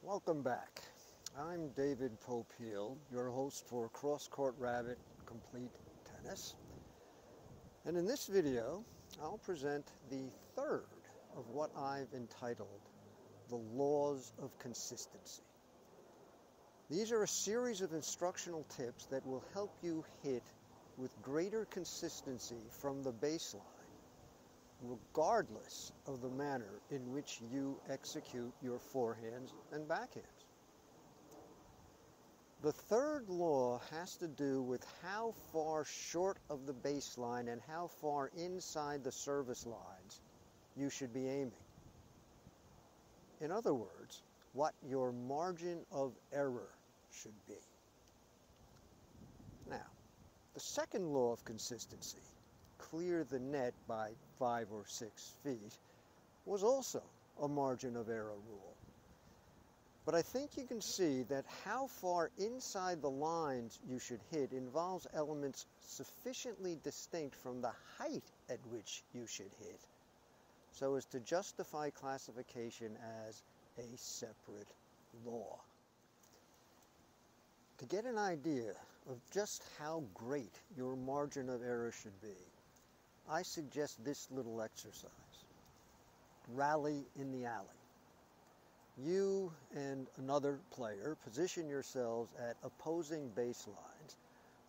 Welcome back. I'm David Popeil, your host for Crosscourt Rabbit Complete Tennis. And in this video, I'll present the third of what I've entitled The Laws of Consistency. These are a series of instructional tips that will help you hit with greater consistency from the baseline, regardless of the manner in which you execute your forehands and backhands. The third law has to do with how far short of the baseline and how far inside the service lines you should be aiming. In other words, what your margin of error should be. Now, the second law of consistency, clear the net by 5 or 6 feet, was also a margin of error rule. But I think you can see that how far inside the lines you should hit involves elements sufficiently distinct from the height at which you should hit, so as to justify classification as a separate law. To get an idea of just how great your margin of error should be, I suggest this little exercise. Rally in the alley. You and another player position yourselves at opposing baselines,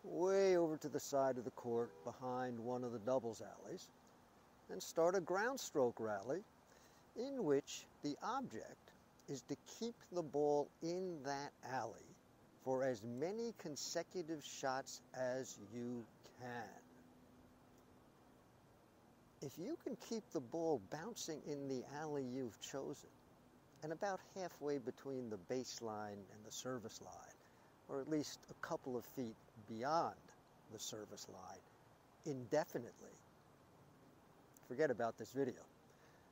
way over to the side of the court behind one of the doubles alleys, and start a ground stroke rally in which the object is to keep the ball in that alley for as many consecutive shots as you can. If you can keep the ball bouncing in the alley you've chosen, and about halfway between the baseline and the service line, or at least a couple of feet beyond the service line, indefinitely, forget about this video,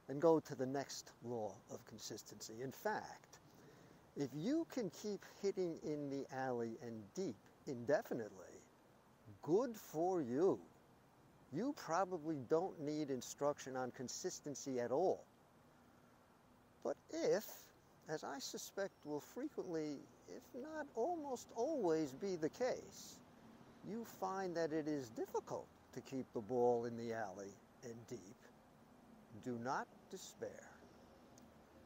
and go to the next law of consistency. In fact, if you can keep hitting in the alley and deep indefinitely, good for you. You probably don't need instruction on consistency at all. But if, as I suspect will frequently, if not almost always be the case, you find that it is difficult to keep the ball in the alley and deep, do not despair.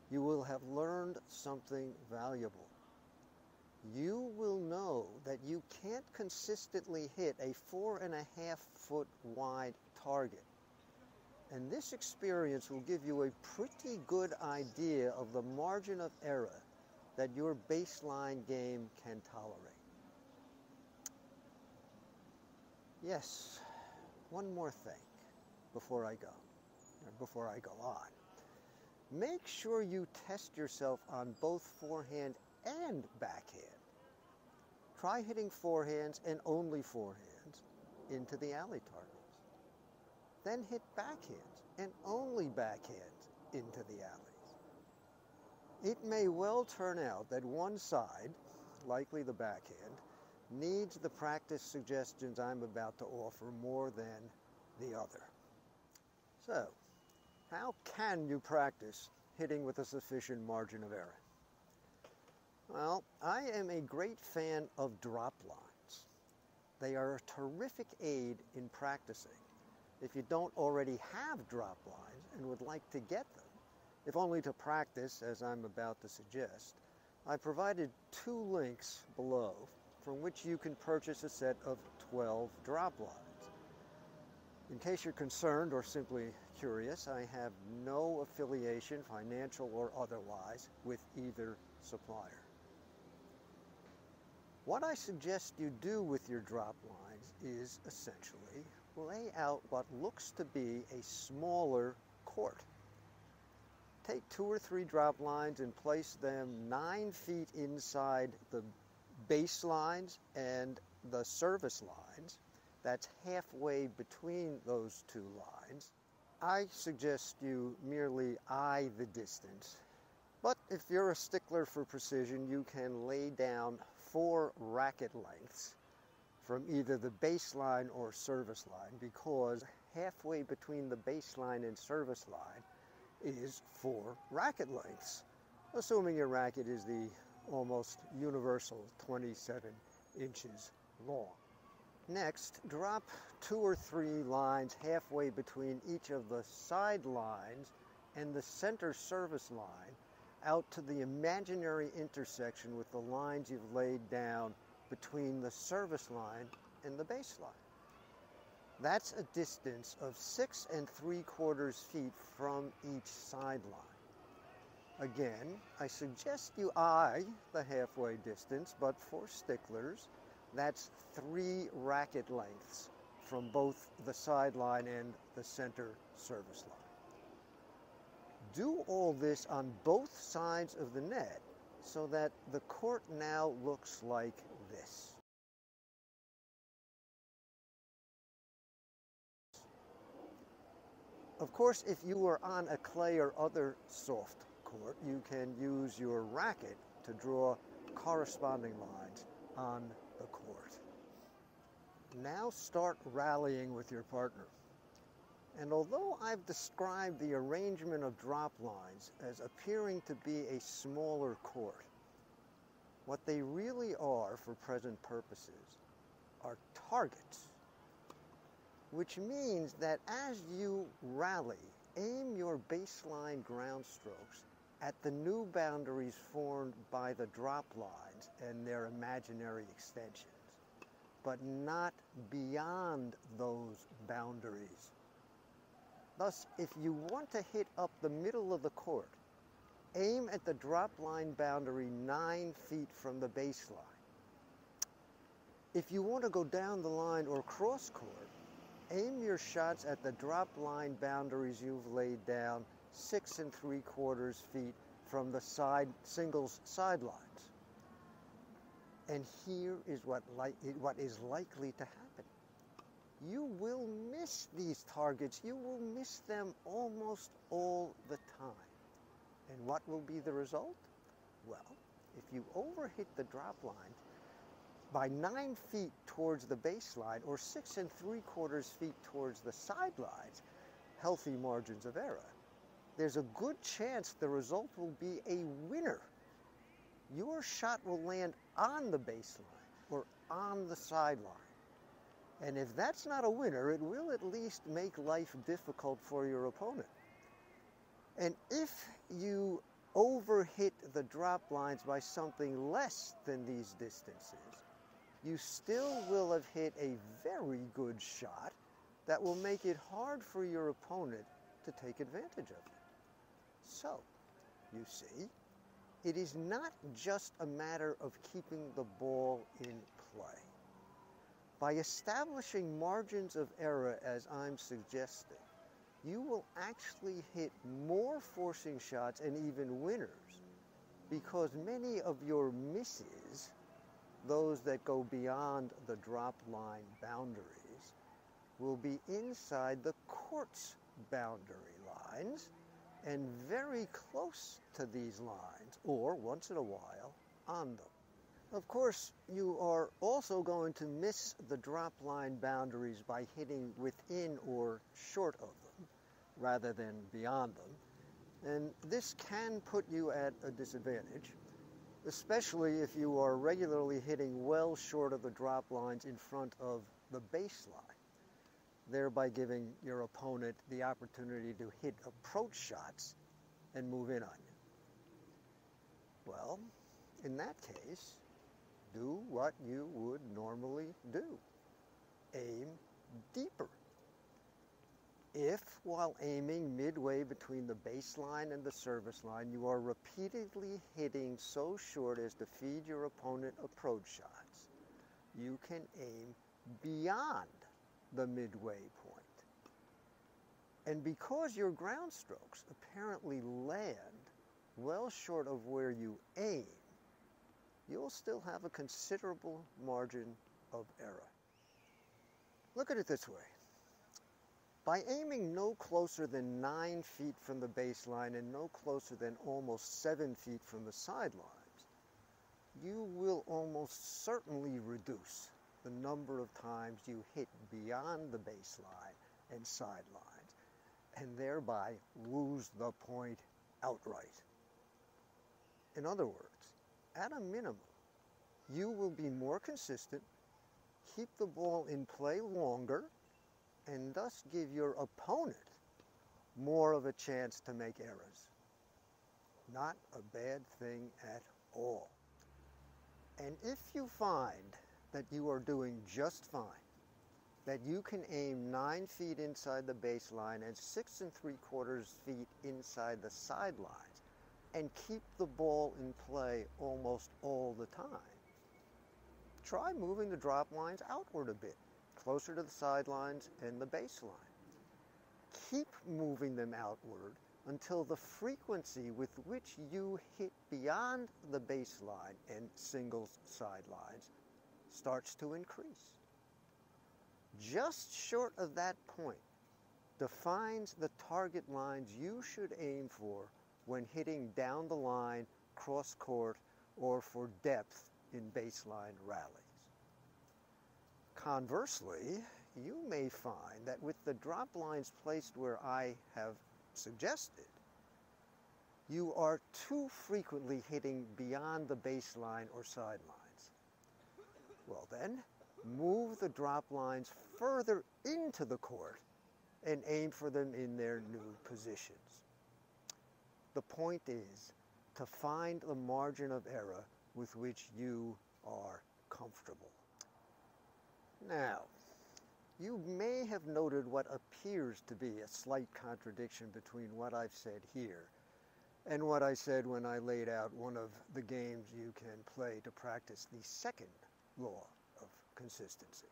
You will have learned something valuable. You will know that you can't consistently hit a 4.5 foot wide target. And this experience will give you a pretty good idea of the margin of error that your baseline game can tolerate. Yes, one more thing before I go on. Make sure you test yourself on both forehand and backhand. Try hitting forehands and only forehands into the alley targets. Then hit backhands and only backhands into the alleys. It may well turn out that one side, likely the backhand, needs the practice suggestions I'm about to offer more than the other. So, how can you practice hitting with a sufficient margin of error? Well, I am a great fan of drop lines. They are a terrific aid in practicing. If you don't already have drop lines and would like to get them, if only to practice, as I'm about to suggest, I provided 2 links below from which you can purchase a set of 12 drop lines. In case you're concerned or simply curious, I have no affiliation, financial or otherwise, with either supplier. What I suggest you do with your drop lines is essentially lay out what looks to be a smaller court. Take 2 or 3 drop lines and place them 9 feet inside the baselines and the service lines. That's halfway between those 2 lines. I suggest you merely eye the distance. But if you're a stickler for precision, you can lay down 4 racket lengths from either the baseline or service line, because halfway between the baseline and service line is 4 racket lengths. assuming your racket is the almost universal 27 inches long. Next, drop 2 or 3 lines halfway between each of the side lines and the center service line out to the imaginary intersection with the lines you've laid down between the service line and the baseline. That's a distance of 6 3/4 feet from each sideline. Again, I suggest you eye the halfway distance, but for sticklers, that's 3 racket lengths from both the sideline and the center service line. Do all this on both sides of the net so that the court now looks like this. Of course, if you are on a clay or other soft court, you can use your racket to draw corresponding lines on the court. Now start rallying with your partner. And although I've described the arrangement of drop lines as appearing to be a smaller court, what they really are for present purposes are targets, which means that as you rally, aim your baseline ground strokes at the new boundaries formed by the drop lines and their imaginary extensions, but not beyond those boundaries. Thus, if you want to hit up the middle of the court, aim at the drop line boundary 9 feet from the baseline. If you want to go down the line or cross court, aim your shots at the drop line boundaries you've laid down 6 3/4 feet from the singles sidelines. And here is what is likely to happen. You will miss these targets. You will miss them almost all the time. And what will be the result? Well, if you overhit the drop line by 9 feet towards the baseline or 6 3/4 feet towards the sidelines, healthy margins of error, there's a good chance the result will be a winner. Your shot will land on the baseline or on the sideline. And if that's not a winner, it will at least make life difficult for your opponent. And if you overhit the drop lines by something less than these distances, you still will have hit a very good shot that will make it hard for your opponent to take advantage of it. So, you see, it is not just a matter of keeping the ball in play. By establishing margins of error as I'm suggesting, you will actually hit more forcing shots and even winners, because many of your misses, those that go beyond the drop line boundaries, will be inside the court's boundary lines and very close to these lines, or once in a while, on them. Of course, you are also going to miss the drop line boundaries by hitting within or short of them, rather than beyond them. And this can put you at a disadvantage, especially if you are regularly hitting well short of the drop lines in front of the baseline, thereby giving your opponent the opportunity to hit approach shots and move in on you. Well, in that case, do what you would normally do. Aim deeper. If, while aiming midway between the baseline and the service line, you are repeatedly hitting so short as to feed your opponent approach shots, you can aim beyond the midway point. And because your ground strokes apparently land well short of where you aim, you'll still have a considerable margin of error. Look at it this way. By aiming no closer than 9 feet from the baseline and no closer than almost 7 feet from the sidelines, you will almost certainly reduce the number of times you hit beyond the baseline and sidelines, and thereby lose the point outright. In other words, at a minimum, you will be more consistent, keep the ball in play longer, and thus give your opponent more of a chance to make errors. Not a bad thing at all. And if you find that you are doing just fine, that you can aim 9 feet inside the baseline and 6 3/4 feet inside the sidelines and keep the ball in play almost all the time, try moving the drop lines outward a bit, closer to the sidelines and the baseline. Keep moving them outward until the frequency with which you hit beyond the baseline and singles sidelines starts to increase. Just short of that point defines the target lines you should aim for when hitting down the line, cross court, or for depth in baseline rallies. Conversely, you may find that with the drop lines placed where I have suggested, you are too frequently hitting beyond the baseline or sidelines. Well then, move the drop lines further into the court and aim for them in their new positions. The point is to find the margin of error with which you are comfortable. Now, you may have noted what appears to be a slight contradiction between what I've said here and what I said when I laid out one of the games you can play to practice the second law of consistency.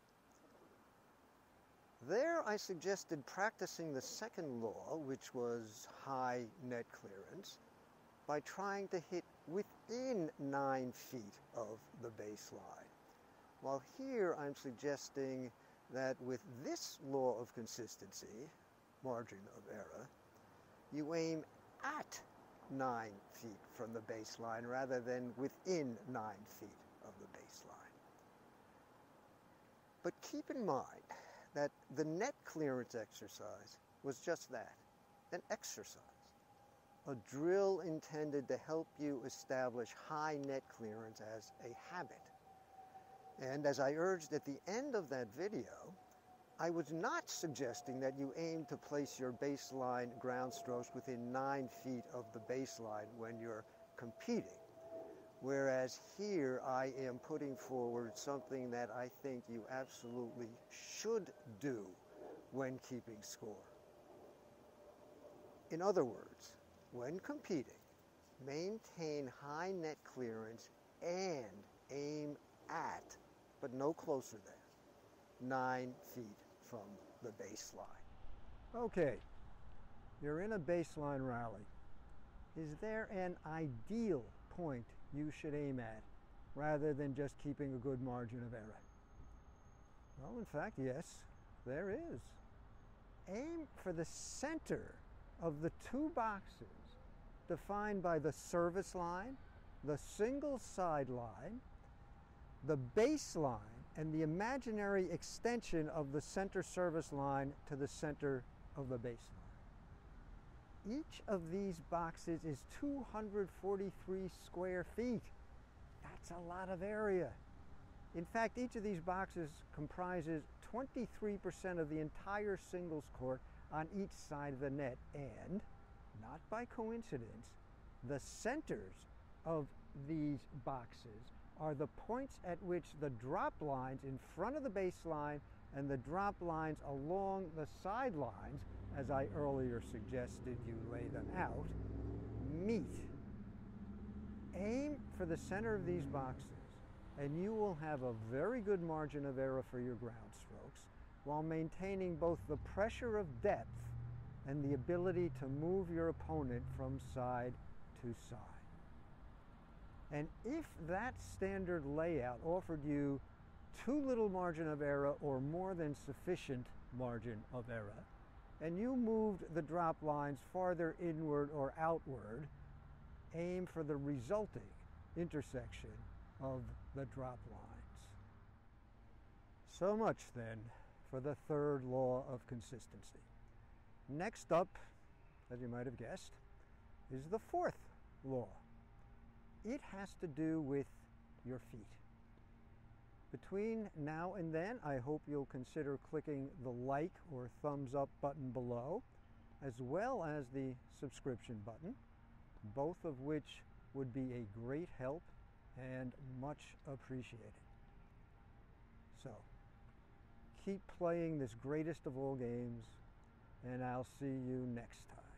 There I suggested practicing the second law, which was high net clearance, by trying to hit within 9 feet of the baseline. While here I'm suggesting that with this law of consistency, margin of error, you aim at 9 feet from the baseline rather than within 9 feet of the baseline. But keep in mind that the net clearance exercise was just that, an exercise, a drill intended to help you establish high net clearance as a habit. And as I urged at the end of that video, I was not suggesting that you aim to place your baseline ground strokes within 9 feet of the baseline when you're competing. Whereas here I am putting forward something that I think you absolutely should do when keeping score. In other words, when competing, maintain high net clearance and aim at, but no closer than, 9 feet from the baseline. Okay, you're in a baseline rally. Is there an ideal point you should aim at rather than just keeping a good margin of error? Well, in fact, yes, there is. Aim for the center of the 2 boxes defined by the service line, the single sideline, the baseline, and the imaginary extension of the center service line to the center of the baseline. Each of these boxes is 243 square feet. That's a lot of area. In fact, each of these boxes comprises 23% of the entire singles court on each side of the net, and, not by coincidence, the centers of these boxes are the points at which the drop lines in front of the baseline and the drop lines along the sidelines, as I earlier suggested you lay them out, meet. Aim for the center of these boxes, and you will have a very good margin of error for your ground strokes while maintaining both the pressure of depth and the ability to move your opponent from side to side. And if that standard layout offered you too little margin of error or more than sufficient margin of error, and you moved the drop lines farther inward or outward, aim for the resulting intersection of the drop lines. So much then for the third law of consistency. Next up, as you might have guessed, is the fourth law. it has to do with your feet. Between now and then, I hope you'll consider clicking the like or thumbs up button below, as well as the subscription button, both of which would be a great help and much appreciated. So, keep playing this greatest of all games, and I'll see you next time.